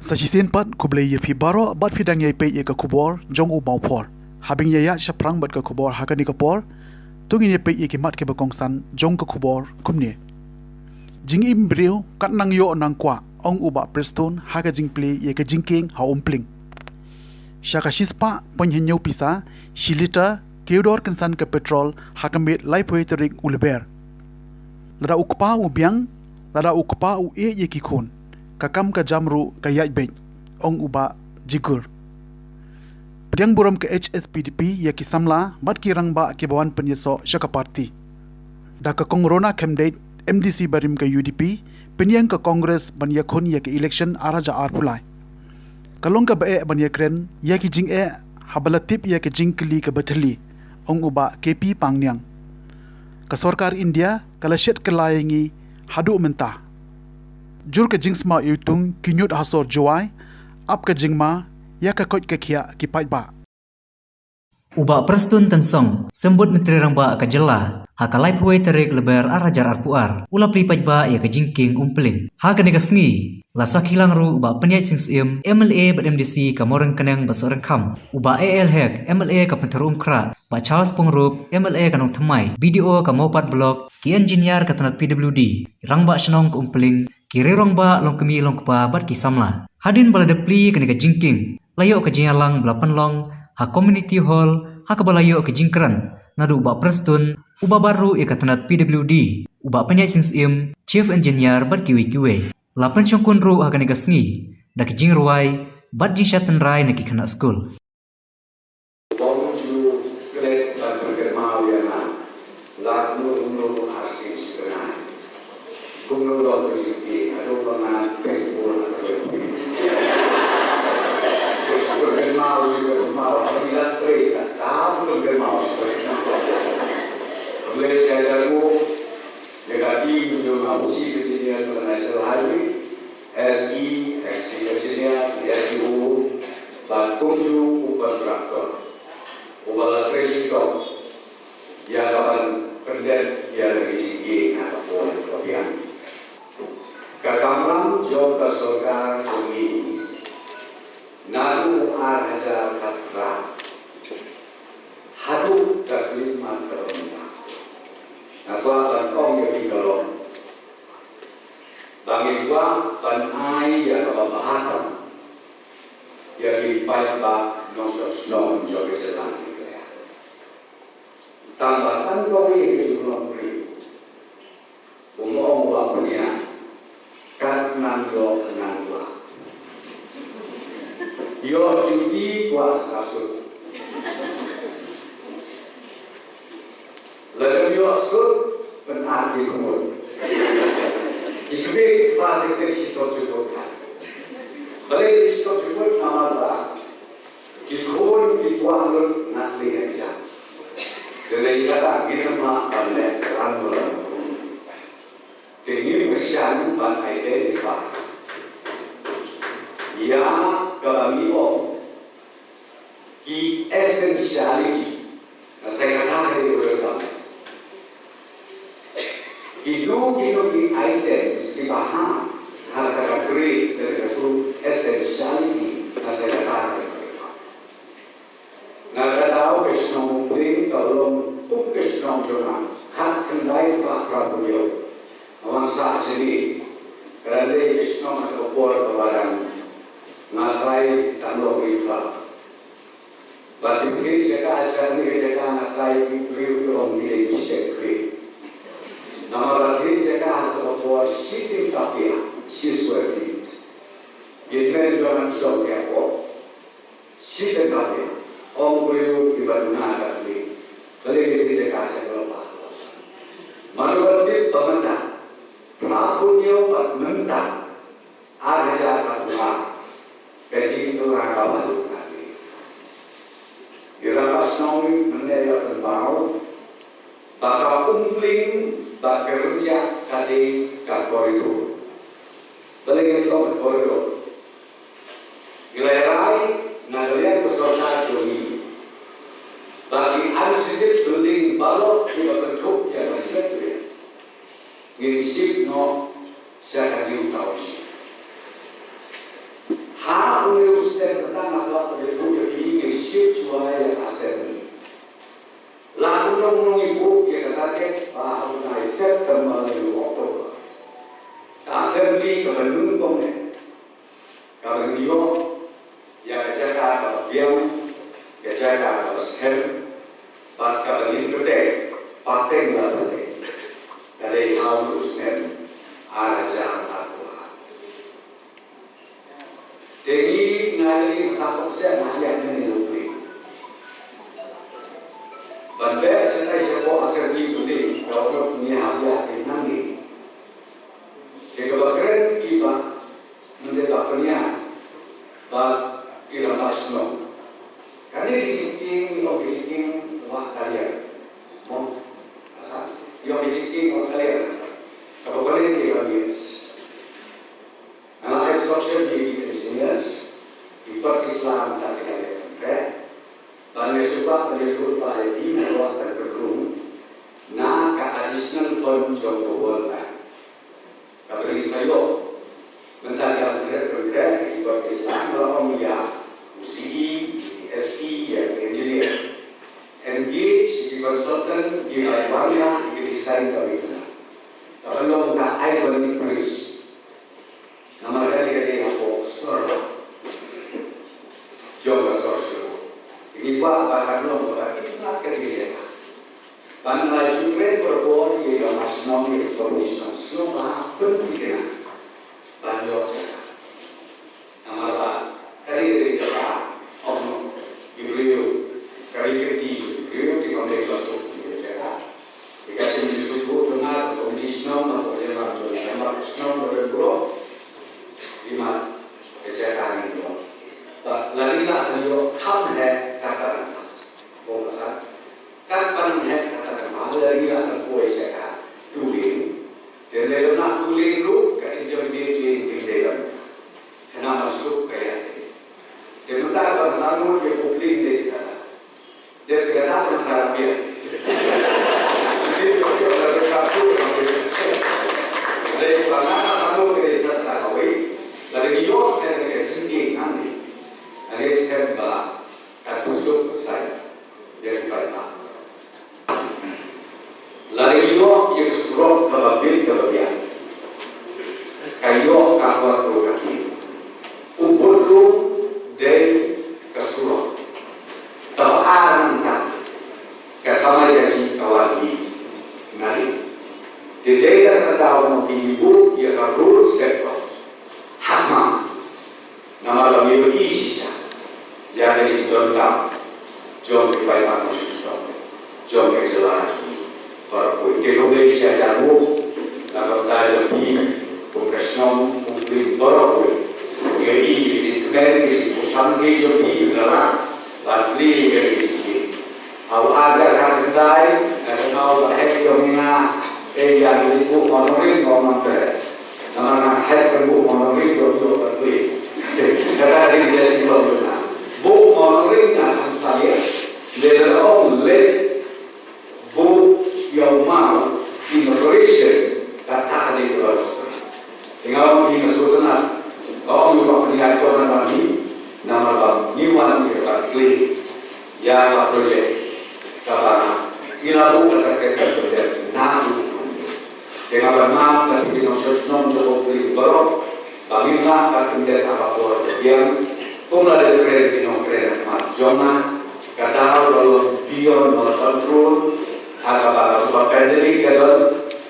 Sasisen pat kublai ye phi baro bat phi dang ye pe ye ka kubor jong u mau por habing ye ya shaprang bat ka kubor hakani ka por tungin ye pe ye ki mat ke bakong san jong ka kubor kumne jing im brio kat nang yo nang kwa ong u ba preston haga jing play ye ka jingking ha ompling shaka shispa pon henyau pisa shilita keudor kansan ka petrol hakamit lai poetrik ulber lada ukpa u biang lada ukpa u e ye ki khun kakam ka jamru ka yaj bej ong uba jigur priang buram ke HSPDP ya ki samla mat ki rangba ke bawan penyeso shaka party da ka kongrona candidate MDC barim ka UDP penyang ka Congress ban ya khon ya ke election araja arpulai kalong ka bae ban ya kren ya ki jing e habalatip ya ke jingkli ka bathali ong uba KP pangnyang ka sarkar India kala shet kelayangi hadu mentah jur ke jingsma yutung kinyut hasor juai ap ke jingma ya ka kot ke khia ki pajba uba prestun tensong sembut menteri rangba ka jela hakalai puai terik leber arajar arpuar ula pri pajba ya ka jingking umpling ha ka negasngi la sakhilang ru uba penyai singsim MLA bad MDC ka morang keneng basorang kham uba AL hek MLA ka penterum kra ba Charles Pongrup MLA ka nong thamai BDO ka mopat blok ki engineer ka tanat PWD rangba shnong ka umpling kirirong ba long kemi long kpa bat ki samla hadin bala depli kani ka jingking layo ka jingalang belapan long ha community hall ha ka balayo ka jingkran nadu uba prestun uba baru ka tanat PWD uba penyai singsim chief engineer bat kiwi lapan syongkun ru ha kani ka sngi dak jing ruai bat jing syatan rai na ki khana school nung ibu ya kata organize September to October. Assembly kemenung kongnya. Kalau dia ya jaga atau biang ya jaga atau skem, bakal ini gede, pakai nggak gede. Dari harus skem ada jalan apa. Jadi nanti satu sen hanya ini lebih. Bandar saya sebuah assembly gede, kalau punya hadiah nanti. Jika berkeren iba mendekat punya bag ilang pasno. Kani diciking wah kalian. Mau asal yo diciking wah kalian. Kalau kalian dia bias. Nah, social media engineers ikut Islam tak kalian. Dan sebab menyebut pada ini adalah terkerung. Nah, keadilan pun contoh Kabel saya mentanya bergerak ikut Islam dalam ya UCI, SI, engineer, engage di konsultan di Alabama di desain kabinetnya. Kalau nggak ada yang price, nama dia apa? Serba, job social. Ini bahkan belum berarti nak kerja. Karena juga berbor yang masih nomor komisi semua penting banyak. Nama kali dari cara om ibu kali ketiga ibu di komisi masuk di cara. Jika disebut dengan komisi nomor berbor lima kejagaan itu. Lagi nak beliau ham kata bosan kan panah dari anak boy saya tuling, dan lepas nak tuling lu, kan jadi dia dalam, kena masuk kayak ini. Jadi kita akan sanggup dia publik di sana, dia kena mengharap dia. Jadi dia ada satu yang berbeza. Jadi kalau sanggup di sana kawin, lalu dia saya dengan tinggi nanti, nanti saya bawa kan busuk saya, dia dibayar. Lalu yang seluruh kelebihan kayu kabar berkaki ubur dari kesuruh terang kan kata jadi kawali nari tidak ada orang ibu yang harus sektor hakma nama lagi isi yang jadi contoh jom dibayar manusia jom kejelas Porque se llamó la batalla de Conversión Public Borrow. Y ahí se cree que se usan ellos y la ley que se ahora agar kandai kalau hek domina yang ibu monorin ngomong nama hek ibu monorin untuk beli karena ini jadi belum bu monorin akan saya lelok bu yang mau innovation kata di terus tinggal di Sultan kalau mau punya orang lagi nama Iwan Kli ya project karena ilabu terkait project nahu dengan nama dan diagnosis non terkait baru kami akan mendapat apa yang pula dari kredit non kredit majona kadang lalu beyond control agak pandemik kadang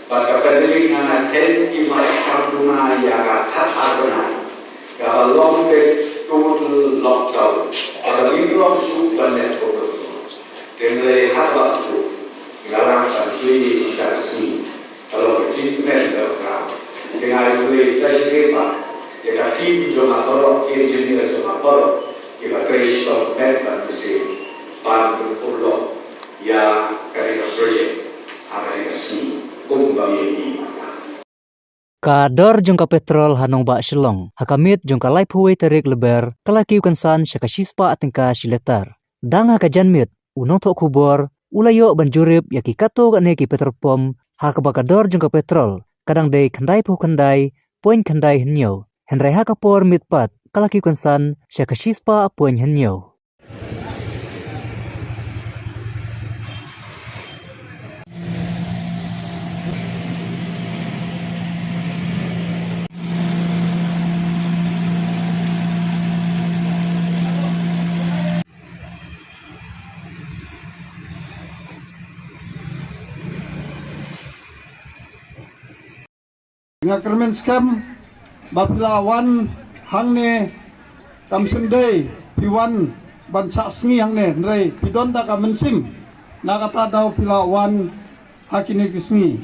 pandemik anak henti masyarakat yang tak ada kalau long total lockdown ada minggu langsung banyak foto dengan hal itu ngarang asli kasih kalau treatment berkah dengan itu saya sepa jika tim cuma kalau engineer cuma kalau kita kristal metal mesin pandu pulau ya kerja project apa yang sih kumbang ini Kador jongka petrol hanong ba shilong hakamit jongka life huway tarik leber kalakiu kansan syakashispa atingka shiletar dang hakajanmit unong tok kubor ulayo banjurip yaki kato gane ki petrol pom hakabakador jongka petrol kadang day kandai pu kandai poin kandai henyo henrai hakapor mitpat kalakiu kansan syakashispa poin henyo Nga kermen scam bapila wan hangne kamsim day piwan ban sasngi hangne nrei pidon da ka mensim nakata daw pila wan hakine kisngi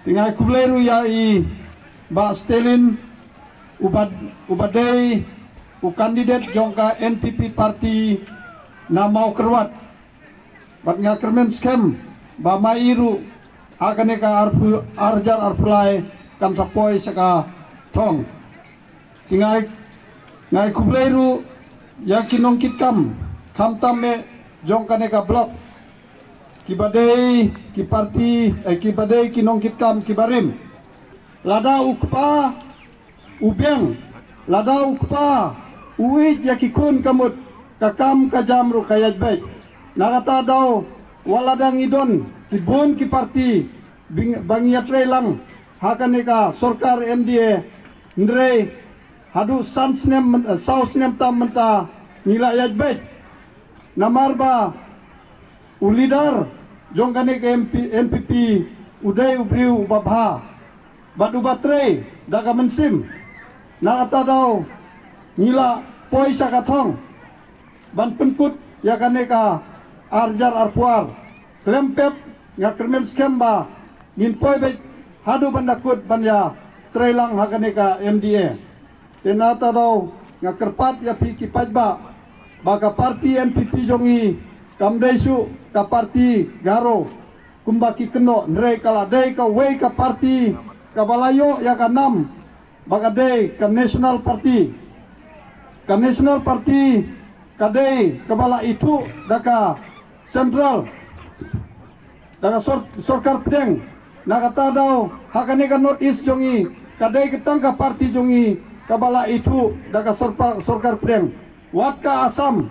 tingai kubleru ya i ba Stelin ubadai u kandidat jongka NPP party na mau kerwat bat nga kermen scam ba mairu hakane ka arjar arpulai kan sapoi saka thong tingai ngai kubleru ya kinong kitkam khamtame jongkane ka blok kibadai ki parti kibadai kinong kitkam kibarim lada ukpa ubeng lada ukpa uwit ya kikun kamut kakam kajamru kayaj baik nakata daw waladang idon kibun ki parti bangiatre lang hakane ka sorkar MDA ndre hadu sansnem sausnem tam menta nila yaj baik namarba ulidar jongkane ke NPP uday ubriu babha batu batre daga mensim nakata daw nila poisa kathong ban penkut ya kaneka arjar arpuar klempep nga kermen skemba ngin poi be hadu bandakut banya trelang hakaneka MDA tenata daw nga kerpat ya piki pajba baga parti NPP jongi kamdaisu ka parti garo kumbaki keno nre kala dei ka wei ka parti kabalayo ya ka nam baga dei ka national party kadei kabala itu daka central daka sorkar pedeng nakata daw hakane ka north east jongi kadei ketang ka parti jongi kabala itu daka sorkar pedeng wat ka asam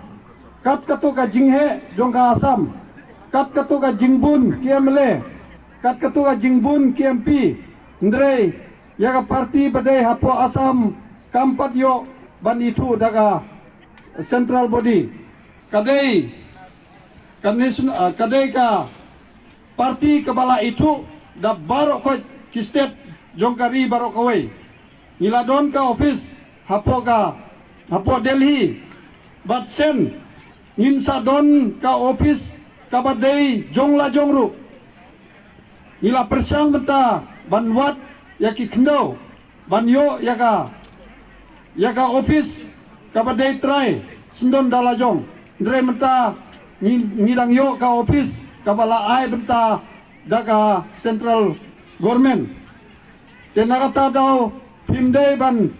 kat katu ka jinghe jong ka asam kat katu ka jingbun KMLE kat katu ka jingbun KMP ndrei ya ka parti badai hapo asam kampat yo ban itu daga central body kadai ka parti kebala itu da barok ko kistet jongkari barok kawai niladon ka office hapo Delhi bat sen nginsa don ka office kabadai jongla jongru nila persang beta banwat yaki kendo banyo yaka office kabadai try sendon dalajong ndre menta ngidang yo ka office kabala ai benta daga central government tenakata daw pimdei ban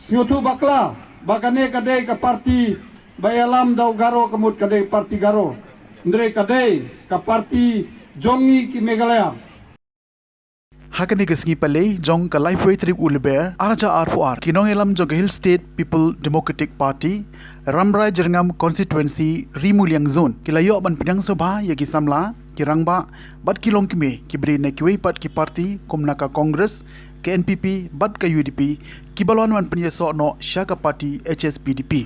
sngotu bakla bakane kadai ka parti bayalam daw garo kemut kadai parti garo ndre kadai ka parti jongi ki Meghalaya Hakani kesngi palei jong ka lifeway trip ulber arja R4R kinong elam jong Hill State People Democratic Party Ramrai Jerngam constituency Rimuliang zone kilayo ban pidang sobha ya ki samla kirangba bat kilong kime kibri na kiwei pat ki party komnaka Congress ke NPP bat ka UDP kibalon wan penyeso no syaka party HSPDP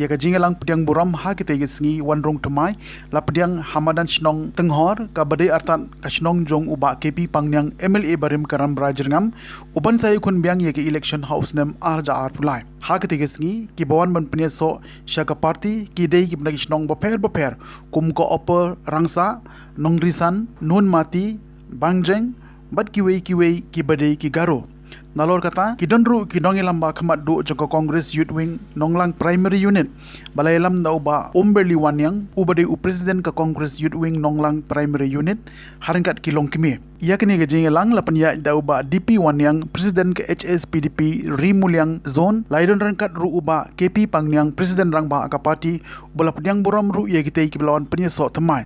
ya ka jingalang pediang buram ha kita gesngi wanrong tumai la pediang hamadan shnong tenghor ka badai artan ka shnong jong uba KP pangnyang MLA barim karam brajrngam uban sai kun biang ya ke election house nem arja ar pulai ha kita gesngi ki bawan ban penyeso syaka party ki dei ki bnagi shnong baper kum ko upper rangsa nongrisan nun mati bangjeng bat kiwei ki badai ki garo nalor kata kidonru kidongi lamba khamat du joko Congress Youth Wing nonglang primary unit balai lam da uba Umberli Wanyang ubade u president ka Congress Youth Wing nonglang primary unit haringkat kilong kimi yakni ga jingelang lapan ya da uba DP Wanyang president ka HSPDP Rimuliang zone laidon rangkat ru uba KP Pangnyang president rangba ka party bola pediang buram ru ya kitei kiblawan penyeso temai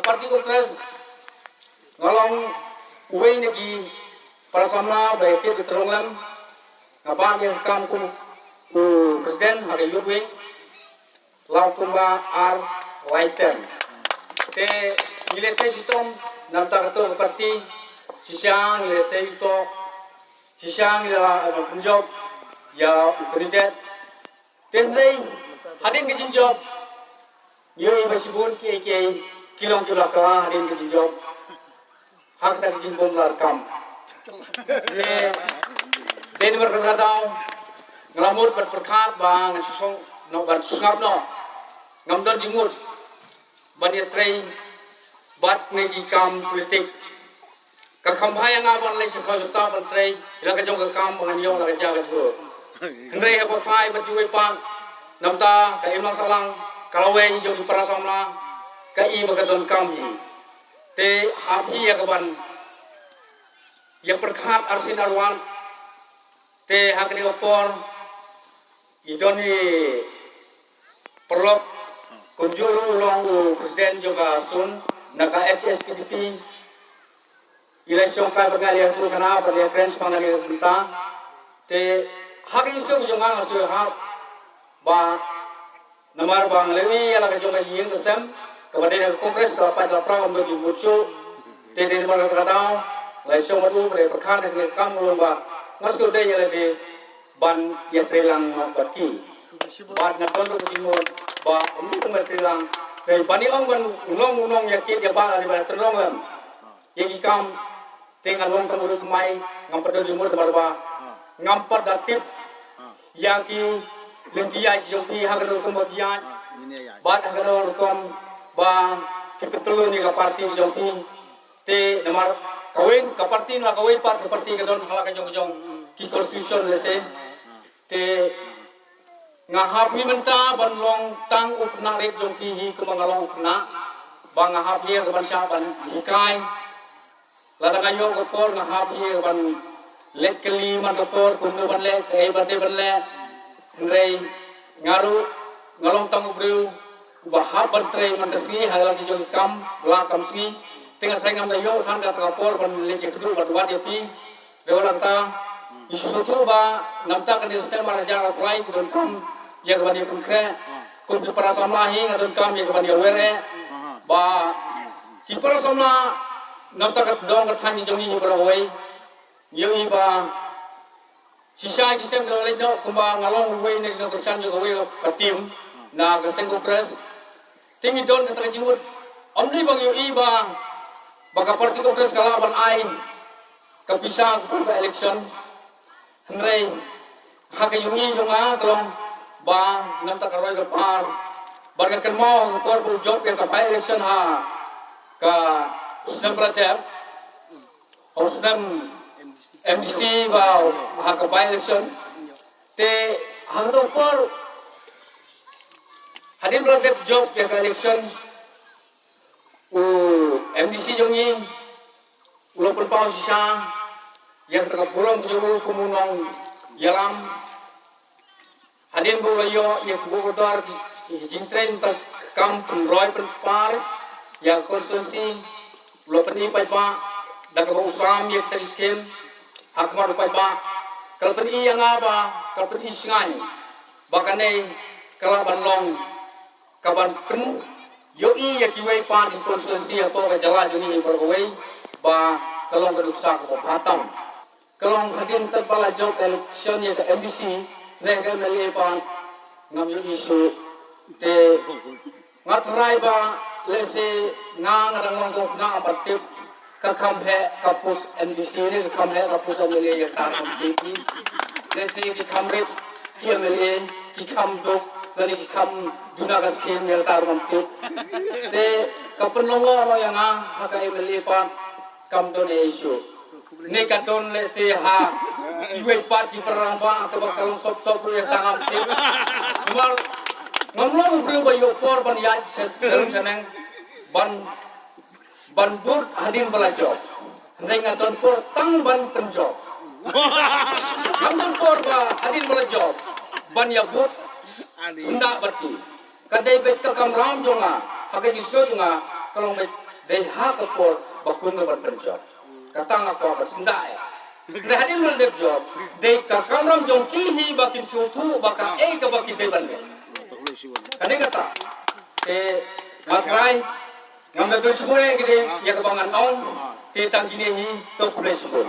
parti Congress ngalong uwing nagi para sama baik itu terunglam kapan yang kam kum presiden hari Yudwing lau kumba ar lighten te milete sitom nanta kato parti sisiang milete itu sisiang ya punjab ya presiden tenrei hadin ke jinjob yo masibun ke kilong kilaka hadin ke jinjob hak tak jinbom lar kam Den berkata ngelamut berperkat bang sosong no bersungap no ngamdon jimut banyak tray bat negi kam politik kakampai yang awan lagi sekolah juta bantray ilang kajong kakam menganyo lagi jaga tu hendrai apa pai berjuai pang namta kai imang salang kalaweng jong para samla kai magadon kami te hapi ya kaban yang perkat arsin arwan te hakni opor idoni perlok kunjuru long presiden juga sun naka HSPDP election ka bergali yang kana pada friends pangali kita te hakni so jonga asu ha ba namar bang lewi ala ka jonga yeng kesem kepada kongres dapat lapra membagi mucu te de mar kadau election madu bre perkan de kam lomba masuk de yele de ban ya trelang baki ban ngaton ko dimon ba umur trelang de bani ong ban unong ya kit ya ba ali ba terong lam yang ikam tinggal long kamuru kumai ngampar do jumur barba ngampar datip yang ki lenjia jopi hagro kemudian bat hagro kom ba kebetulan ni ka parti jopi te namar kawin ka parti na kawin part ka parti ka don hala ka jong ki constitution lese te ngahapi menta ban long tang ukna ret jopi hi kemangalong ukna ba ngahapi ka ban sya ban hikai lada kanyo kopor ngahapi ban lek keli man kopor kumu ban lek ai bate ban lek ngrei ngaru ngalong tang ubreu bahab ban trei man resmi hala ki jong kam la kam sni tinggal saya ngam dayo than ka kopor ban lek kedu ban wat yapi dewan ta isu tu ba namta kan sistem maraja apply kun kam ya ban ya kun kre kun para samla hi ngadon kam ya ban ya were ba ki para samla namta ka dong ka than jong ni para wei yo iba sisa sistem do le do kumba ngalong wei ne do san jo wei ka tim na ka seng kongres tingi don ka jimut omni bang yo iba baka parti kongres kalaban ai ka pisang ka election ngrei hak yo i jonga kalong ba namta ka roi ka par barga kelmo kor bu job ya ka election ha ka Senam Prater, or Senam MDC vào hak by election, te hang do por hadin Prater job ya election, MDC jongi, ulo perpau sisa, yang terkapurang juru kumunong yalam, hadin bulayo yang bukadar jintren tak kam penroy perpar, yang konstitusi lo peni pai ba da ka usam ye tari skem hakmar pai ba kal peni yang aba kal peni singai bakane kala ban long kaban pen yo i ya ki wei pa di konstitusi ato ka jala juni par wei ba kalong ka duksa ko batam kalong hadin terbala job election ye ka MDC ne ka mele pa ngam yo isu te ngatrai ba lese ngang rang ngok na abatip ka khamhe kapus MDC ne khamhe kapus amele ya ta MDC lese ki khamre ki amele ki kham dok dari ki kham juna gas khem ya ta romtip te kapen longo lo yang haka amele pa kam do ne isu ne ka don lese ha iwe pat di perang ba ka bakal sop ya ta MDC mal ngomong bro bayo por ban ya seneng ban bur hadin belajar dengan don por tang ban penjob ngomong por ba hadin belajar ban ya bur senda berti kadai bet ka kamram jonga hagai disyo jonga kalau bet dei ha ka por bakun ban penjob katang apa ba senda ya hadin belajar dei ka kamram jong ki hi bakin sutu baka ka bakin dei ban kadai kata matrai ngambil tu semua gede ya kebangan on tentang gini hi to kule semua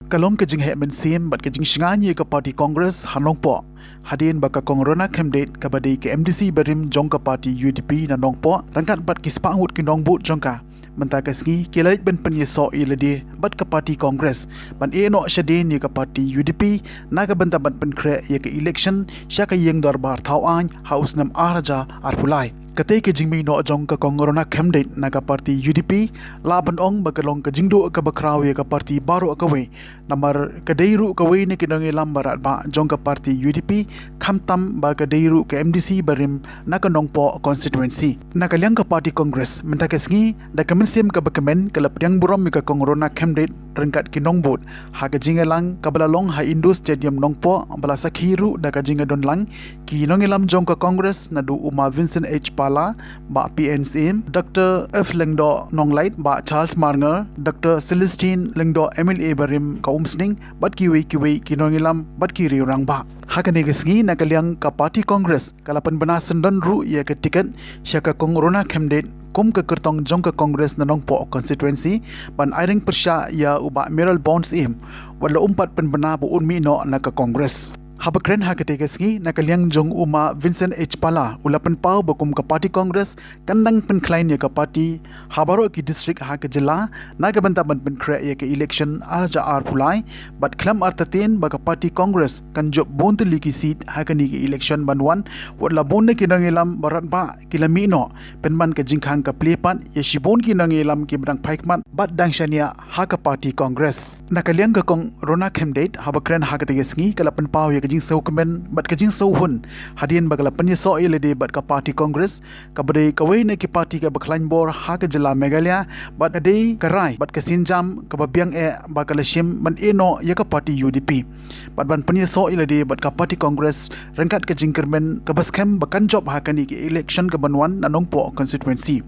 kalong ke jing he men sim bat ke jing singani ke parti congress hanong po hadin baka kongrona candidate ka badi ke MDC berim jong ka parti UDP na nong po rangkat bat ki spangut ki nong but jong ka mentaka sngi kelait ben penyeso ilade bat ke parti Kongres ban eno shade ni ke parti UDP naga benta ban penkre ye ke election syaka yeng darbar thawang haus nam araja arpulai kate ke jingmi no jong ka kongrona khamdate naga parti UDP laban ong bagalong ka jingdo ka bakraw ye ka parti baro ka we namar kadeiru ka we ne kinang ilam barat ba jong ka parti UDP khamtam ba kadeiru ka MDC barim naga nongpo constituency naga liang ka parti Congress mentaka sngi da kemensim ka bakamen kalap yang burom ka kongrona khamdate rengkat kinong bot ha ka jingalang ka balalong ha Indo Stadium nongpo bala sakhiru da ka jinga donlang ki nong ilam jong ka Congress nadu Uma Vincent H Pala ba PNCM Dr. F Lengdo Nonglight ba Charles Marnger Dr. Celestine Lengdo MLA barim ka umsning bat kiwi kinong ilam bat kiri orang ba hakane gesngi nakaliang ka parti Congress kalapan bana sendan ru ya ke tiket syaka kongrona khamdate kum ke kertong jong ke Congress na nongpo constituency ban airing persya ya uba Meral Bonds im wala umpat penbena bu unmi no na ke Congress habakren hakate gesngi nakaliang jong Uma Vincent H Pala ulapan pau bakum ke parti Congress kandang penklain ya ke parti habaro ki district ha ke jila naga banta ban penkre ya ke election arja ar pulai bat klam artatin ba ke parti Congress kan job bontu liki seat ha ke ni ke election banwan wala bonne ki nangilam barat ba kilami no penman ke jingkhang ke plepan ya shibon ki nangilam ki brang phaikman bat dangshania ha ke parti Congress nakaliang ke kong rona khamdate habakren hakate gesngi kalapan pau ya jing sau kemen bat ke jing sau hun hadian bagala penyeso ilade bat ka parti Congress ka bade ka we ne ki parti ka bakhlain bor ha ka jela Meghalaya bat ade karai bat ka sinjam ka babiang e ba ka lashim ban eno ya ka parti UDP bat ban penyeso ilade bat ka parti Congress rengkat ke jing kermen ka baskem bakan job ha ka ni ki election ka banwan nanong po constituency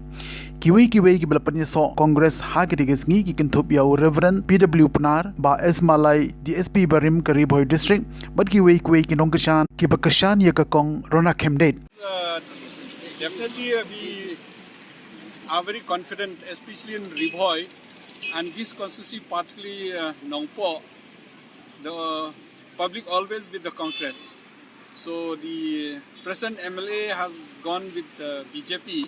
kiwi ki bala penyeso Congress ha ki digesngi ki kintup ya Reverend PW Punar ba Esmalai DSP barim Karibhoy district bat kiwi ki nong keshan ki bakashan ya ka kong rona khamdate Definitely we are very confident, especially in Ribhoy and this constituency, particularly Nongpo. The public always with the Congress. So the present MLA has gone with BJP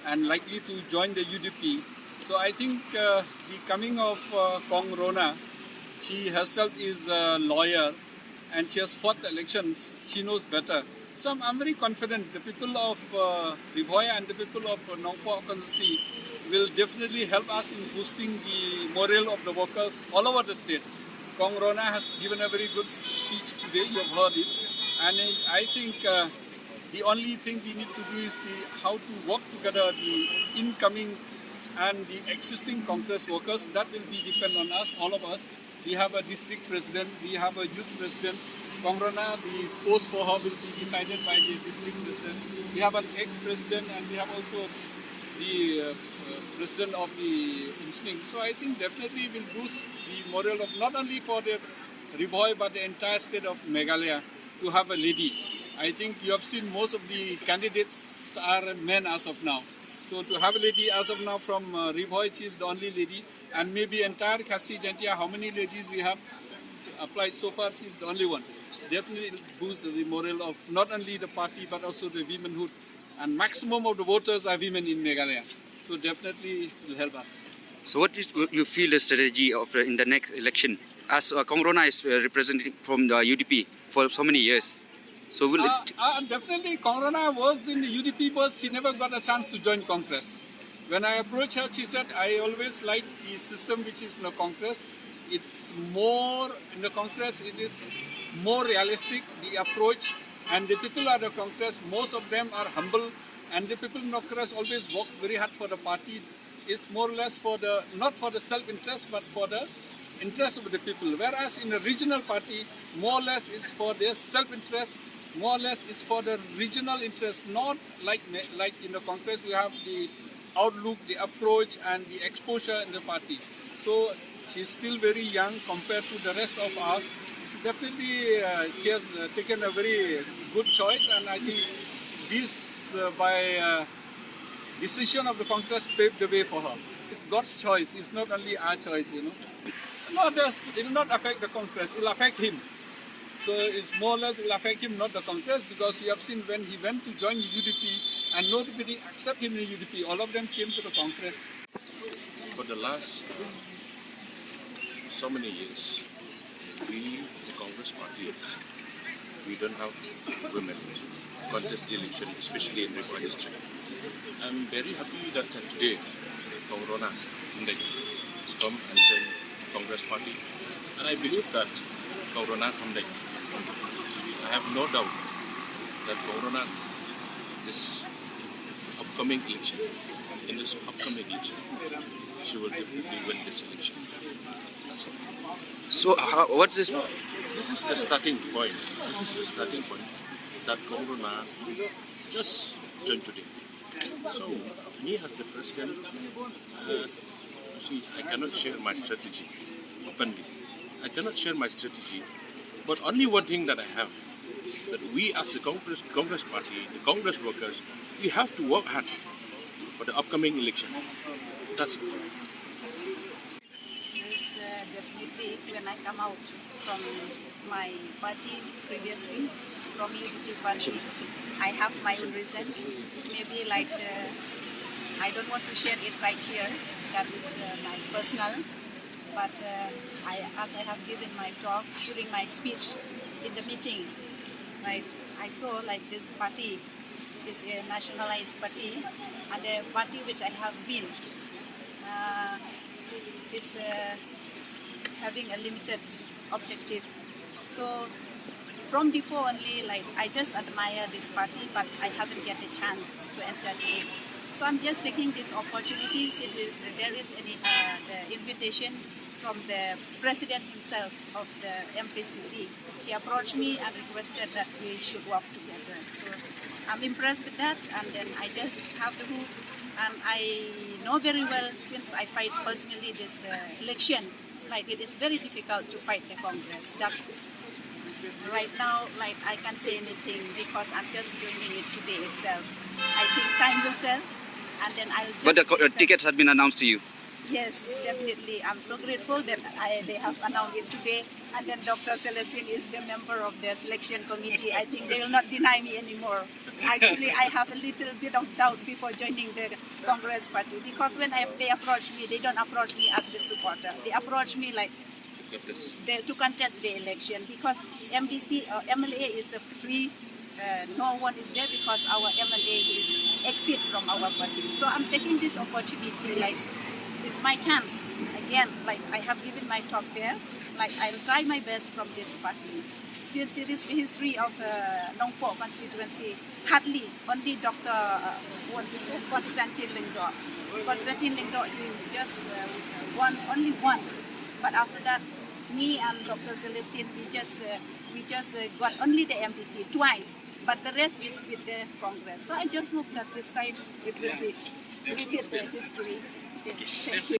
and likely to join the UDP. So I think the coming of Kong Rona, she herself is a lawyer and she has fought the elections. She knows better. So I'm very confident the people of Ribhoy and the people of Nongpo constituency will definitely help us in boosting the morale of the workers all over the state. Kong Rona has given a very good speech today, you have heard it. And I think the only thing we need to do is how to work together the incoming and the existing Congress workers. That will be depend on us, all of us. We have a district president, we have a youth president. Kong Rona, the post for her will be decided by the district president. We have an ex-president and we have also the president of the Umsning. So I think definitely will boost the morale of not only for the Ribhoy but the entire state of Meghalaya to have a lady. I think you have seen most of the candidates are men as of now. So to have a lady as of now from Ribhoy, she is the only lady. And maybe entire Khasi Jantia, how many ladies we have applied so far, she is the only one. Definitely boost the morale of not only the party but also the womenhood. And maximum of the voters are women in Meghalaya. So definitely will help us. So what is you feel the strategy of in the next election? As Kong Rona is representing from the UDP for so many years. So will it... Definitely Kong Rona was in the UDP but she never got a chance to join Congress. When I approached her, she said, I always like the system which is in the Congress. It's more, in the Congress, it is more realistic, the approach. And the people at the Congress, most of them are humble. And the people in the Congress always work very hard for the party. It's more or less for the, not for the self-interest, but for the interest of the people. Whereas in a regional party, more or less it's for their self-interest, more or less it's for the regional interest, not like in the Congress we have the outlook, the approach and the exposure in the party. So she's still very young compared to the rest of us. Definitely she has taken a very good choice and I think this by decision of the Congress paved the way for her. It's God's choice, it's not only our choice, you know. No, it will not affect the Congress, it will affect him. So it's more or less it will affect him, not the Congress, because you have seen when he went to join UDP and nobody accepted him in UDP, all of them came to the Congress. For the last so many years, we, the Congress Party, we don't have women contest the election, especially in Ripoy district. I'm very happy that today, Corona has come and joined Congress Party, and I believe that Corona Hamdek. I have no doubt that Corona, this upcoming election, in this upcoming election, she will definitely win this election. That's all. So what's this? This is the starting point. This is the starting point that Corona just joined today. So, me as the president, you see, I cannot share my strategy openly. I cannot share my strategy, but only one thing that I have, that we as the Congress Party, the Congress workers, we have to work hard for the upcoming election. That's it. Yes, definitely when I come out from my party previously, from UDP party, I have my own reason. Maybe like, I don't want to share it right here. That is my personal. But as I have given my talk during my speech in the meeting, like I saw like this party is a nationalized party, and a party which I have been, it's having a limited objective. So from before only, like I just admire this party, but I haven't get a chance to enter it. So I'm just taking this opportunity. If there is any the invitation from the president himself of the MPCC, he approached me and requested that we should work together. So I'm impressed with that, and then I just have to move. And I know very well, since I fight personally this election, like it is very difficult to fight the Congress. That right now, like I can't say anything because I'm just joining it today itself. I think time will tell, and then I'll just... But the tickets had been announced to you. Yes, definitely. I'm so grateful that they have announced it today. And then Dr. Celestine is the member of the selection committee. I think they will not deny me anymore. Actually, I have a little bit of doubt before joining the Congress party, because when they approach me, they don't approach me as the supporter. They approach me like to contest the election, because MDC or MLA is a free. No one is there because our MLA is exit from our party. So I'm taking this opportunity, like it's my chance again. Like I have given my talk there. Like I'll try my best from this party. Since it is the history of Nong Po constituency, hardly only Dr. Constantine Lingdor. Constantine Lingdor, he just won only once. But after that, me and Dr. Celestine, we just got only the MPC twice. But the rest is with the Congress. So I just hope that this time it will be repeat the history. Thank you.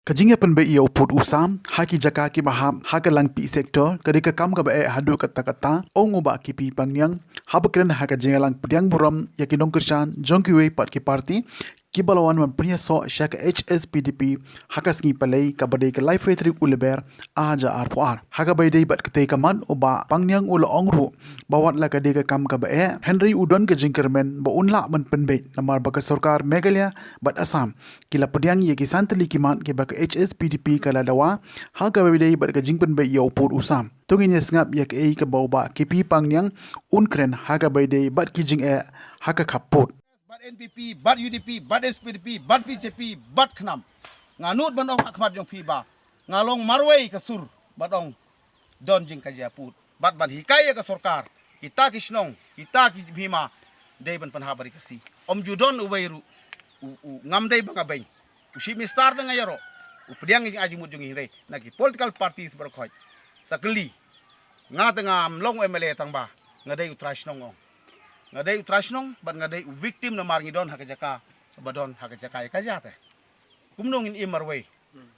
Kajingnya pen bei iau put usam haki jaka ki baham hakalang pi sektor kadika kam ka bae hadu kata ongu ba ki pi pangnyang habakren haka jingalang pdiang buram yakinong kersan jongkiwe pat ki party ki balawan man punya so shaka HSPDP hakas ngi palai ka badai ka life vetri uleber aja arpuar haka bai dei bat kete kaman oba pangnyang ula ongru bawat la kadika kam ka bae Henry Udon ka jingkermen ba unla man penbe namar baka sarkar Meghalaya bat Assam kila pdiang ye ki santali kiman ke baka HSPDP kala dawa haka bai dei bat ka jingpen bai iau put usam tungin ngap yak ka bawba kipi pangnyang unkren haka bai dei bat ki jing haka kaput Bat NPP, bat UDP, bat SPDP, bat PJP, bat Khnam. Nganut bandong akmat jong piba. Ngalong marway kasur badong don jing kajaput. Bat ban hikaya ka sorkar. Kita kisnong, kita ki bhima dei ban panhabari kasi. Om judon uwairu ngam dei banga bain. Usi mistar tanga yaro. Updiang ing aji mujung hire. Nagi political parties berkhoj. Sakeli. Nga tanga mlong MLA tangba. Ngadei utrasnong ong. Ngadai utrasnong bat ngadai victim na marngidon hakajaka badon hakajaka ya kajate kumnong in imarway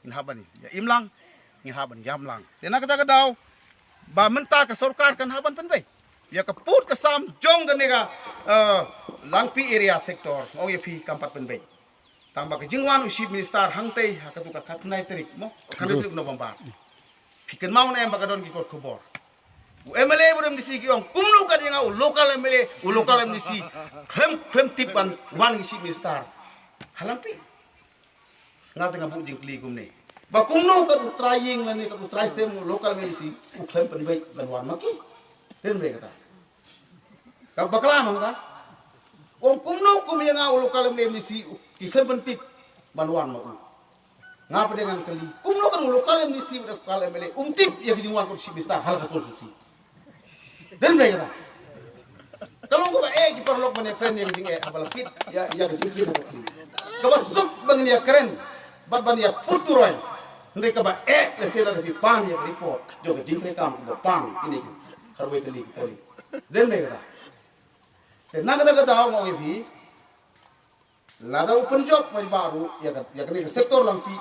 in haban ya imlang in haban yamlang tena kata kadaw ba menta ka sarkar kan haban penbay ya kaput kasam jong ganega langpi area sector o ya pi kampat penbay tamba ka jingwan usi minister hangtei hakatu ka khatnai tarik mo kanutrik November piken mau na em bakadon ki kot khobor MLA boleh mesti kiong kumlu kan yang local MLA local mesti klem tipan wan isi minister halampi nga tengah bu jing kli gum ne ba kumno ka trying la ne ka try sem local ne si u khlem pen bai ban wan maki den be kata ka bakla mang ta om kumno kum yang au local ne si ki khlem pen tit ban wan ma nga pa dengan kali kumno ka local ne si local mele tip ya ki wan ko si mistar hal ka konsusi den be kata kalau ko ba ki parlok man friend yang ding abal fit ya jing ki ko ka ba sup bang ni keren bat ban ya puturoy ndek ka ba le sela de pan ya report jo ke jing kam ko pan ini karwe tali tali den me kata te na kata kata mo bi la da open job mai baru ya ke sektor lampi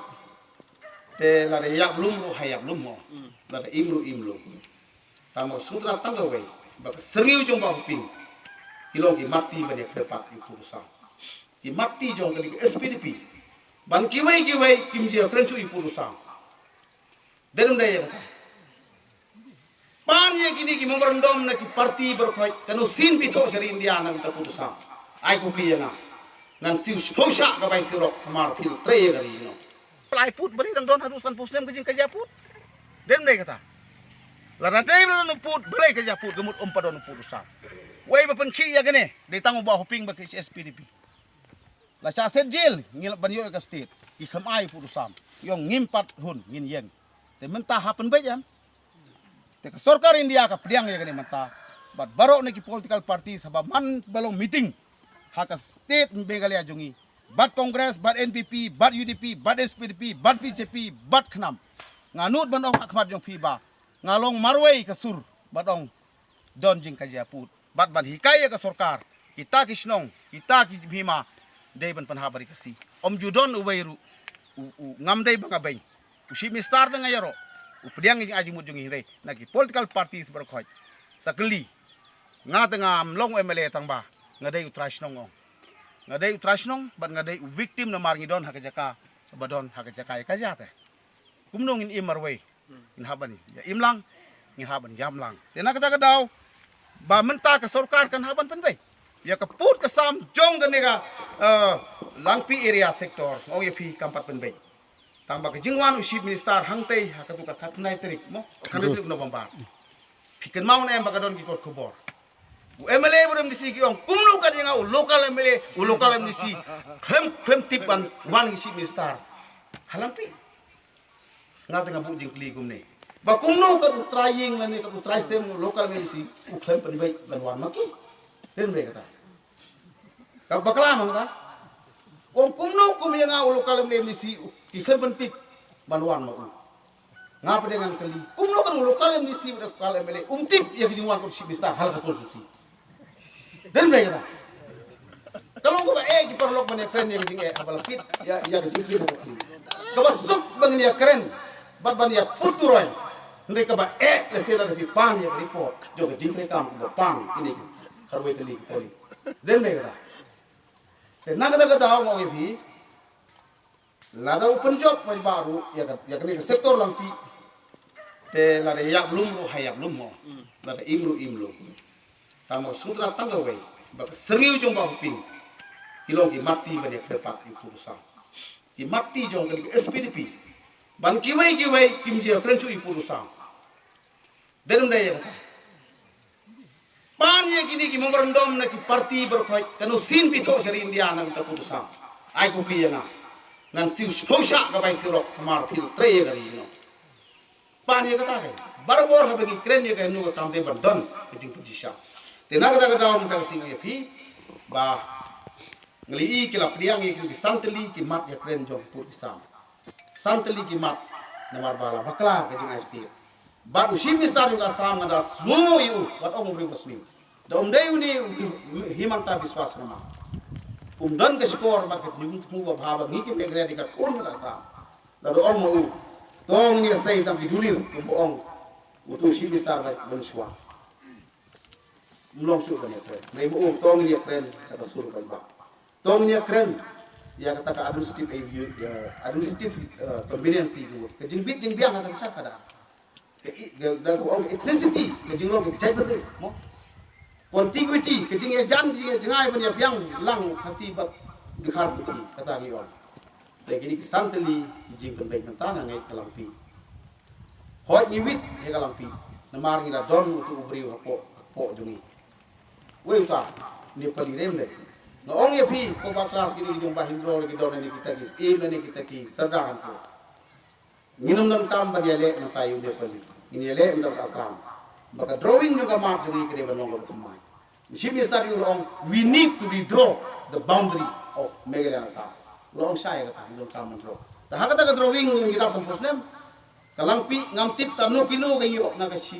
te la de yak lum ro hayak lum mo la de imlu tamo sutra tanggawe ba serniu jong ba pin kilong ki mati bani krepak itu rusang ki mati jong kali SPDP ban kiwai kim je krenchu ipu rusang derum daya kata pan ye kini ki memorandum na ki parti berkhoi kanu sin pitho seri India na ta pusang ai ko pi na nan siu phosha ka bai sirok kamar phil tre gari no ai put bali dang don harusan pusem ke jing ka japut derum daya kata la dai no put bali ka japut gemut padon pusang wei bapen ki ya gane de tangu ba hoping ba ke SPDP la cha set jail ngil ban yo ka state ki kham ai pu sam yong ngimpat hun ngin yen te menta happen ba jam te ka sarkar India ka priang ya gane menta bat baro ne ki political parties haba man belong meeting ha ka state Meghalaya jungi bat congress bat NPP bat UDP bat SPDP bat BJP bat khnam nganut ban ong akhmat jong phi ba ngalong marwei ka sur batong don jing ka japut bat ban hikaya ka sarkar kita kisnong kita ki bhima dei ban panhabari kasi om judon uwairu ngam dei banga bain usi mistar da ngayaro upriang ing aji mujung hire nagi political parties berkhoi sakli nga tanga amlong MLA tangba ngadei utrasnong ngadei utrasnong bat ngadei victim na marngi don hakajaka badon hakajaka ka jate kumnong in imarway in habani ya imlang in haban jamlang tena kata daw ba menta ka sarkar kan haban pen bai ya ka put ka sam jong ka nega langpi area sektor o ye phi kampat pen bai tamba ka jingwan usip minister hangtei ha ka tu ka khatnai tarik mo kandu November phiken maun em ba ka don ki kot khobor u MLA bodem disi ki ong kumnu ka dinga u local MLC klem tipan wan usip minister halampi ngata nga bu jing kli gumne ba kumno ka trying la ne ka try sem local ne si u klem pen bai ban wan maki den be kata ka bakla mang ta om kumno kum yang au local ne si ki klem pen tip ban wan ma u ngapa dengan kali kumno ka local ne si local mele tip ya ki wan ko si mistar hal ka konsusi den be kata kalau ko ba ki parlok ban friend yang ding abal fit ya ka jing ko ka ba sup bang ni keren bat ban ya puturoy ndek ba le sela de pan ya report jo ke jing kam ko pan ini karwe tali den be kata te na kata daw mo bi la da open job mai baru ya ke sektor lampi te la de yak lum ro hayak lum mo la de imlu tamo sutra tanggawe ba serniu jong ba pin kilong ki mati ba de krepak itu rusang ki mati jong ke SPDP ban kiwai kim je krenchu ipu rusang derum daya kata pan ye kini ki memorandum na ki parti berkhoi kanu sin pitho seri India na ta pusang ai ko pi na nan siu phosha ka bai sirok kamar phil tre gari no pan ye kata ke barbor habe ki kren ye ka nu tam de bandon ki jing pujisha te na kata dalam ka sing ye phi ba ngli ki la priang ye ki santli ki mat ye kren jong pu isam santli ki mat namar bala bakla ka jing asti ba usi mistar yung asam ngada sumo yu bat ong ri muslim da dai uni himanta biswas nama dan ke skor ba ke nyum tu ba bhaba ni ke megre dikat on ngada sa da do ong mu tong ni sai tam ki dulir ko ong utu si mistar ba ben swa mlong su ba ne tre nei mo tong ni kren ka sur ba tong ni kren ya kata ka administrative convenience du ke jing biang ka sa kada dan ko ethnicity ke jing lo ke chai ber mo contiguity ke jing jan jing ai ban ya biang lang kasi ba dikhar ti kata ni on lagi ni santeli jing kan baik nantang ngai kalampi hoi niwit he kalampi namar ngi la don tu ubri hapo jungi we uta ni pali rem le no ong ye pi ko batras kini jong bahindro lagi don ni kita ki ni kita ki sardaran tu nginum nam kam badiale na tayo de pali ini le ndam asam baka drawing juga mark jungi kede banong ko mai Ship is starting wrong. We need to redraw the boundary of Megalana Sa. Wrong saya kata, belum kamu draw. Dah kata drawing yang kita sampus nem. Kalampi ngam tip tarno kilo kayo na kasi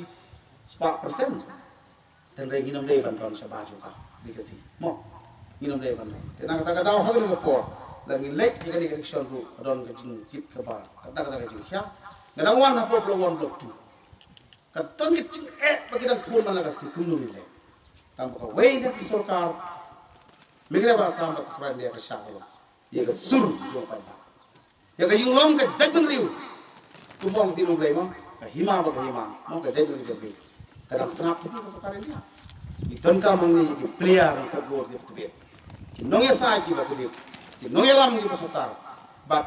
4%. Dan ray hinam day bandon sa bajo ka. Dikasi. Mo. Hinam day bandon. Tenang kata daw hagin ko por. Dan elect jika di election ru don ka jing kit ka ba. Kata jing kya. Ngadawan na po block 2. Katan ke jing bagi dan phone man kasi kumnu ni le. Tanpa kawin dari sorkar, mereka bersama keseluruhan dia kesyakal, dia kesur jual pada, dia kayung long ke jaibun riu, tumpang tiru berema, ke hima mau ke jaibun riu, kadang senap tapi kesukaan dia, itu kan mengi player yang terbuat di tebet, nongya sai kita tebet, nongya lam kita sotar, but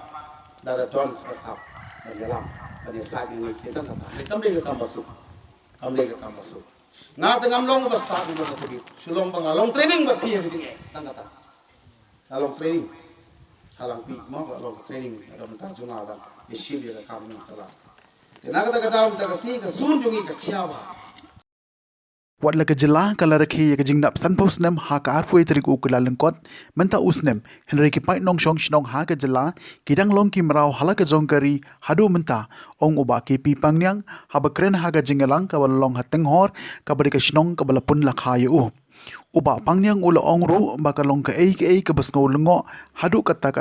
dari don sebesar, dari lam, dari sai ini kita kan, kami ke kampus, Nga tengam long basta di bawah tebit. Sulong bang long training buat piye gitu tanda kata. Long training. Halang pi mau long training ada mentah cuma ada isil dia kami salah. Tenaga dalam terkasi ke sun jungi ke kiawa. Wat la ka jela kala rakhi ka jingnap san pos nem ha ka arpui trik u kula lengkot menta usnem henry ki pai nong shong shnong ha ka jela kidang long ki mrau hala ka jongkari hadu menta ong uba ki pi pangnyang ha ba kren ha ka jingalang ka long ha tenghor ka bari ka shnong ka bala pun la kha yu uba pangnyang ula ong ru ba ka long ka ei ka bas ngau lengo hadu kata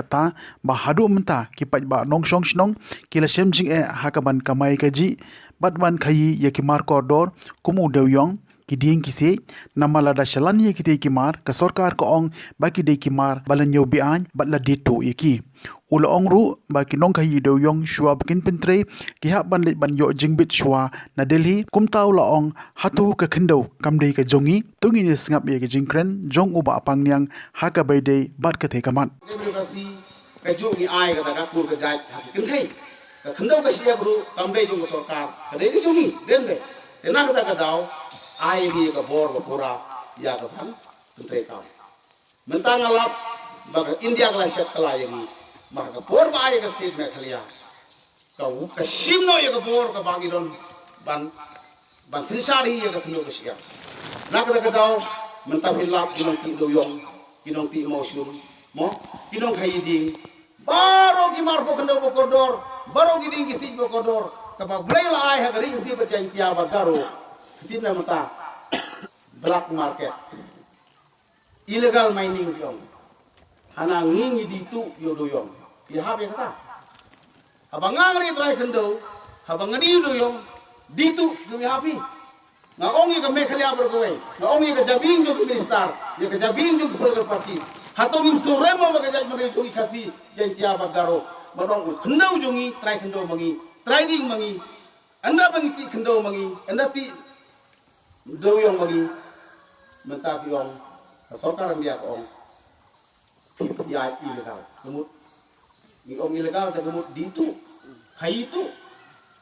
ba hadu menta ki pai ba nong shong shnong ki la shem jing ha ka ban kamai ka ji batwan khayi ya ki mar kordor kumu dewyong Kidieng kisi nama lada shalan ye kite kimar ka sarkar ko ong baki de kimar balanyo bian batla deto yeki ula ong ru baki nong khayi do yong shwa bakin pintre ki ha ban le ban yo jingbit shwa na Delhi kumtau la ong hatu ka khendo kamdei ka jongi tungi ni sngap ye ka jingkren jong uba apangnyang ha ka baide bat ka the kamat Demokrasi ka jongi ai ka ka pur ka jai kin thai ka khendo ka sia bru kamdei jong sarkar ka dei ka jongi den de tenang ka daw ai dia ke bor pura ya ke pan tentre kau mentang alap baga India kelas set kala yang maka bor ba ai ke state me khalia kau ke simno ya ke bor ke bagi don ban sinsari ya ke thno ke sia nak ke dau mentang hilap kinong ti do yong kinong ti emotion mo kinong khai ding baru ki mar po kendo kodor baru ki ding ki si kodor ka ba blela ai ha ri si ba jang tia ba garo Tidak mata black market, illegal mining yong, hana ngingi di tu yodo yong, ya apa kata? Abang ngari try kendo, abang ngadi yodo yong, di tu sumi hapi. Nga ongi ka mekhalia berkowe, nga ongi ka jabing jo minister, ya ka jabing jo political party. Hatong im soremo ba ka jaj mari jongi kasi jai tia bagaro, barong kendo jongi try kendo mangi, try ding mangi, anda mangi ti kendo mangi, anda ti do yang bagi mentah yang sarkar dia ong ya ilegal kemut ni ong ilegal dan kemut di itu hai itu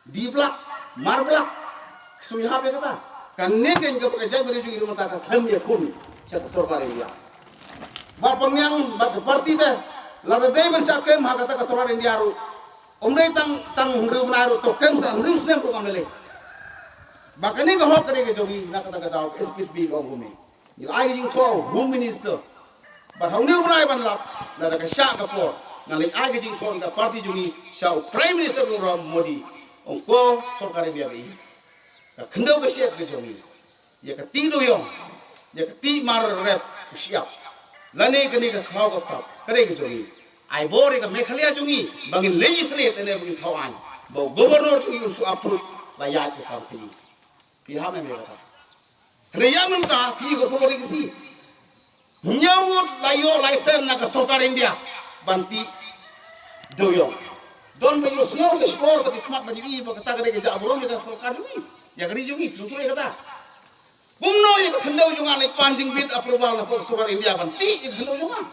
di blak mar blak suya apa kata kan negen ke pekerja beri juga rumah tangga kami ya kun siapa sarkar dia bapang yang parti teh lada dai bersakem ha kata sarkar dia ru umrei tang hungru menaru to kem sa hungru snem ko kamle Bahkan ni kahok kene ke jogi nak kata daw speed big of humi. Ni ai jing tho home minister. But how new bunai ban lap na ka sha ka por. Ngali ai ke jing tho ka party jogi sha prime minister Narendra Modi. Ongko sarkar dia bi. Ka khndo ke siap ke jogi. Ya ka ti do yong. Ya ka ti mar rep siap. Lane ke ni ka khau ka tap. Kare ke jogi. Ai bore ka mekhalia jogi bangin legislate ne bangin thau an. Bo governor jogi su approve la ya ke party. Pihak yang mereka. Kerja minta pergi ke polisi kisi. Nyawut layo license nak sarkar India banti doyong. Don bayo semua ke sekolah tapi kemat baju ini berkata kerja kerja abrom dengan sarkar ini. Ya kerja jungi tutur kata. Bumno ya kendau jungan naik panjang bid approval nak sarkar India banti kendau jungan.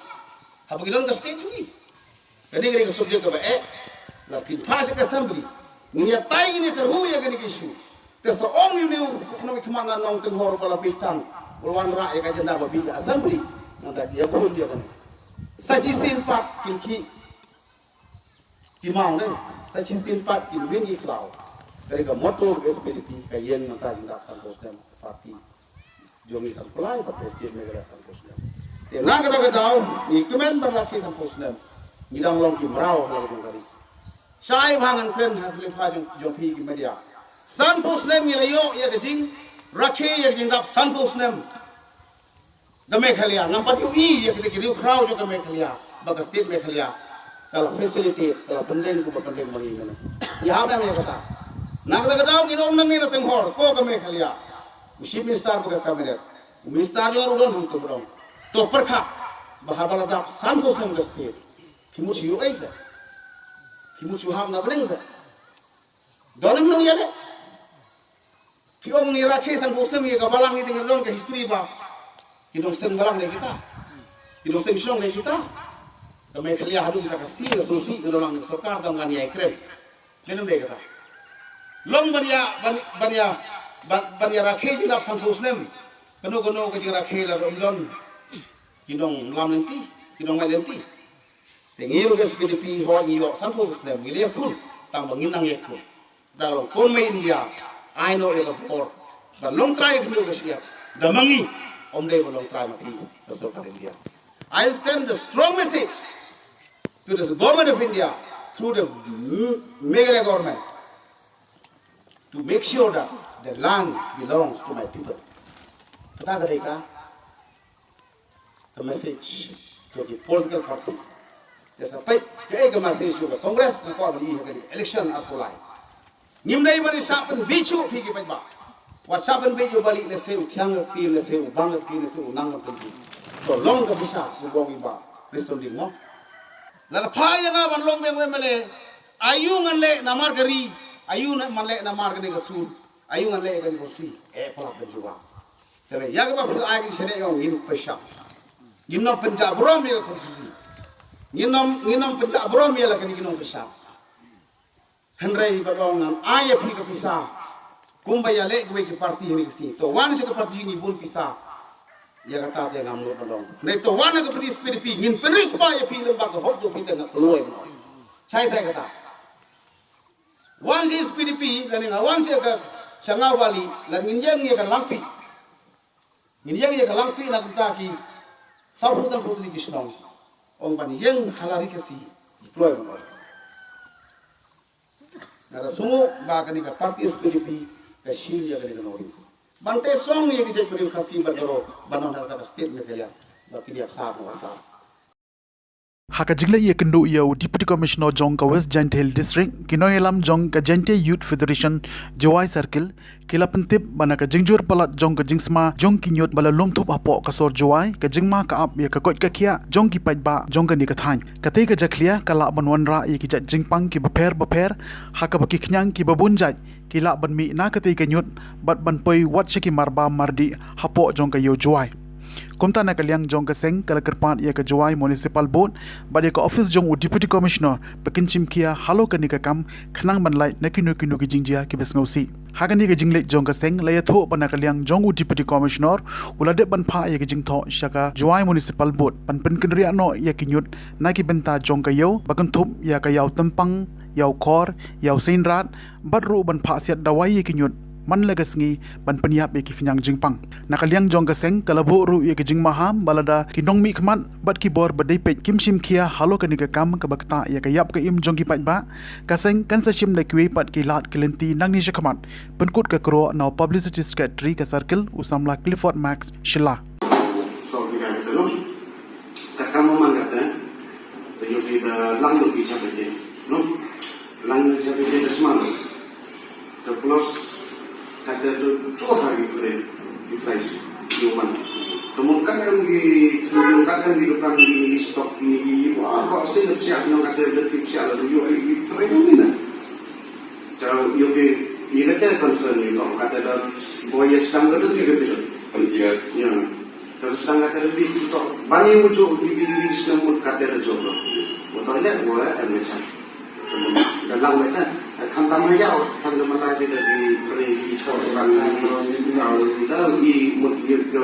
Apa kita ke state jungi. Jadi kini subjek ke baik, lakin pas ke assembly, ni tai ni ke hu ya kini isu. Terseong ini nak kemana nong tenghor pala pican, puluhan rak ya kajian dah berbicara assembly, nanti dia pun dia kan. Saci simpat kinki, kimau deh, saci simpat kinwin iklau. Dari ke motor SPDP kayen nanti jindak santos dan parti, jomi sanpulai parti state negara santos dan. Yang kata tahu, ni kemen berlaki santos dan. Ngidang long ki mrao la ko ngari sai bhangan kren ha le pha jong phi ki media san posnem ni le yo ya jing rakhe ya jing dap san posnem da me khalia number yu i ya ki riu krau jo ka me khalia ba state me khalia kala facility kala pendeng ku ba pendeng mari ngana ya da me kata nang da daw ki nom nang ni na teng hor ko ka me khalia chief minister ko ka cabinet minister yo ron hum to bro to perkha bahabala dap san posnem ga state Kimuci yuk aja, kimuci ham na bening sa. Donem nong yale. Kiong ni rakhe san posem ye kabalang itu ngelong ke history ba. Kinong sen balang le kita, kinong sen silong le kita. Kami kelia hadu kita kasih solusi ngelong sokar dong kan ya krem. Kenapa deh kata? Long baria rakhe kita san posem. Keno ke rakhe la romlon. Kinong lam nanti, kinong mai nanti. Tengiru ke PDP ho ni yo santo Muslim ngile pun tang bangin nang ye pun dalam kon me India I know it for the long try ke ke sia da mangi om de long try mati so ka India I send the strong message to the government of India through the Meghalaya government to make sure that the land belongs to my people kata mereka the message to the political party. Jasa pay ke ke message juga Kongres na ko bali ke election apply. Ngimdai bali sapen bichu phigi pajba. Wat sapen bichu bali le seu khyang ti le seu bang ti le seu nang tu. So long ka bisa bong iba responding mo. La pha ya ga ban long beng mele ayu ngan le namar gari ayu na man le namar gani gasul ayu ngan le gani gosi pala juga. Tere ya ga ba ai ki sene yo ngin pesha. Ngin Punjab rom ye konstitusi. Nginam pencak brom ya lagi nginam besar. Henry bagong ayah pergi ke pisah. Kumbaya lek gue ke parti ini kesini. To wan ke parti ini pun pisah. Ya kata dia ngamuk dong. Nek to wan ke pergi PDP ngin peris pa ya pi lembak hot do kita nak keluar. Saya kata. Wan si PDP dan wan si ke Sangau Bali dan nginjang ya ke Langpi. Nginjang ya ke Langpi nak taki. Sausan putri Kisnong. Orang bani yang halari kasi deploy mo. Nara sumo ba kani ka parti PDP ka shil ya kani nori. Bante song ni kita beri kasi berdoro banon hal ka state me kaya ba kini khar mo asa. Haka jingla ye kendo yo Deputy Commissioner Jong ka West Giant Hill District kinoyelam Jong ka Jante Youth Federation Jawai Circle kila pentip bana ka jingjur palat Jong ka jingsma Jong kinyot bala lom thup apo ka sor Jawai ka jingma ka ap ye ka kot ka khia Jong ki pajba Jong ka ni ka thain kate ka jaklia kala banwan ra ye ki ja jingpang ki baper haka baki khnyang ki babunjai kila ban mi na kate ka nyot bat ban poi wat shaki marba mardi hapo Jong ka yo Jawai Kumta na kaliang Jong ka seng kala kerpat ya ka Jawai Municipal Board bade ka office Jong u Deputy Commissioner pekin chimkia halo ka ni ka kam khnang ban lai na kinu ki jingjia ki besngausi haga ni ka jingle Jong ka seng laya tho ban kaliang Jong u Deputy Commissioner ulade ban pha ya ka jingtho shaka Jawai Municipal Board pan pen kendria no ya kinyut na ki benta Jong ka yo bakan thup ya ka yaw tampang yaw khor yaw seinrat badru ban pha siat dawai ya kinyut man lagasngi ban peniap ki khnyang jingpang nakaliang Jong ka seng kalabu ru ye ki jingmaham balada ki nong mi khmat bat ki bor badai pet kimsim khia halo ka ni ka kam ka bakta ya ka yap ka im Jong ki pajba ka seng kan sa shim le kwe pat ki lat kelenti nang ni shakmat penkut ka kro now publicity secretary ka circle usamla Clifford Max Shila so kita betul ka kam mangata to yo ki da lang do ki chapete no lang chapete smart the plus kata tu cuah hari keren di price human. Kemudian yang di depan di stok ini wah kok sih siap yang kata detik siap lalu yo itu mana? Kalau yo ini kata concern ni kalau kata dah boya standar itu juga betul. Ya. Terus sangat lebih itu banyak muncul di sistem kata dah jodoh. toilet gua macam dalam mereka kan tamu jauh kan teman tadi dari presiden orang kalau kita di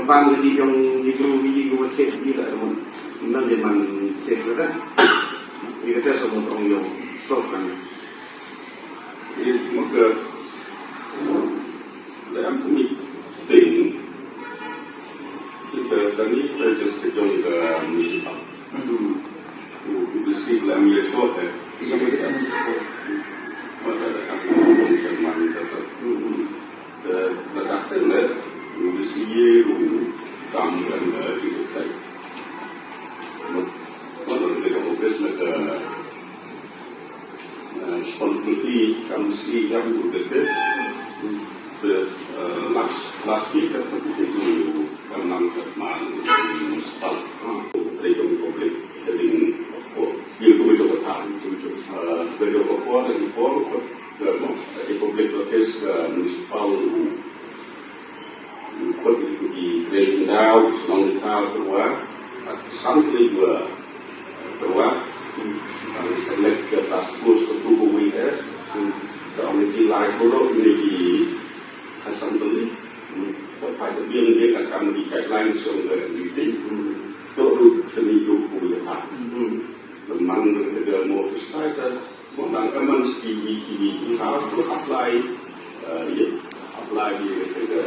bang di yang di grup di grup kita memang memang safe kan kita semua orang yang soft kan maka dalam meeting kita tadi kita just kejauh ke municipal receive la mia sorte pada aku mencerman tetap letakkan receive kamera di dekat kalau kita fokus ke responsibility kami sih yang berbeda last week kita itu kami cerman municipal dari publik dari yang tu betul betul dari Papua dari Papua Republik Lokes Municipal kot di Rendau Selong Kau keluar sampai dua keluar kami select ke task force ketua WIS kami di live dulu di Kasantuli pada dia akan di guideline soal ini tu seni tu punya teman dengan motorcycle, orang aman sekali harus apply ke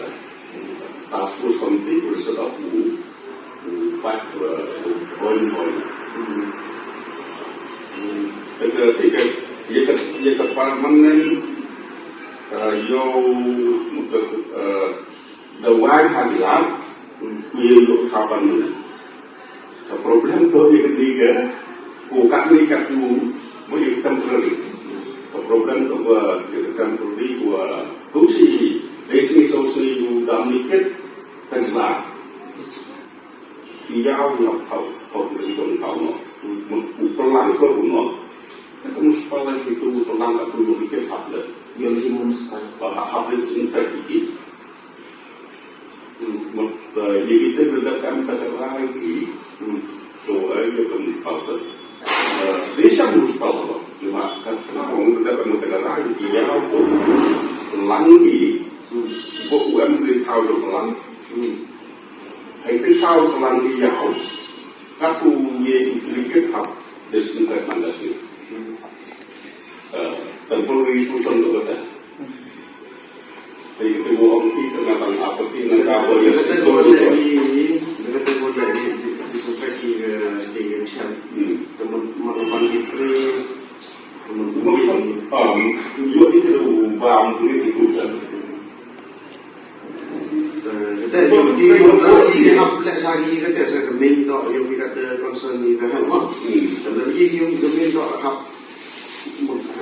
task force committee bersama empat poin. Ketika ia ke parlemen, untuk dawai hadiah, ia untuk kapan problem tu yang ketiga. Kat ni kat tu boleh temporary. Program tu temporary tu si basic social tu dalam nikit terjelas. Ia yang tahu dari tahu pelan kerana itu muspala itu pelan tak perlu nikit ada. Yang ini muspala habis infeksi. Jadi kita berdekat pada lagi tu ada muspala. Desa municipal cuma kenapa orang dapat mentegakkan dia pun langi buat UM di tahu pelan itu tahu pelan dia satu ye sedikit hak destinasi mandasi temporary solution tu ada jadi itu orang kita tentang apa ini apa yang disinfeksi di Indonesia teman-teman itu juga itu bam itu saja kita yang haplet sagi kita saya minta yang kita concern ni dah mak dan lagi yang minta hap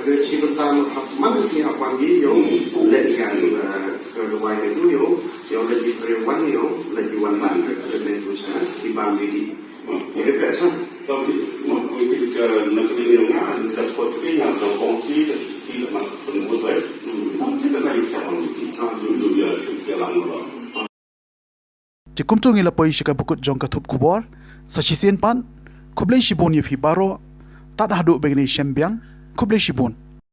ada sebentar mana sih apa lagi yang boleh kan kedua itu yang lagi perempuan yang lagi wanita dengan usaha di Bangladesh. Jadi kita tapi kita negeri yang ada dapat kita ada kongsi tidak nak sembuh baik. Kita nak cakap dulu dia jalan orang. Jikum tu ngila poi shika bukut jong katup kubor sasisen pan kublai shibun yefi baro tak hadu begini shembiang kublai shibun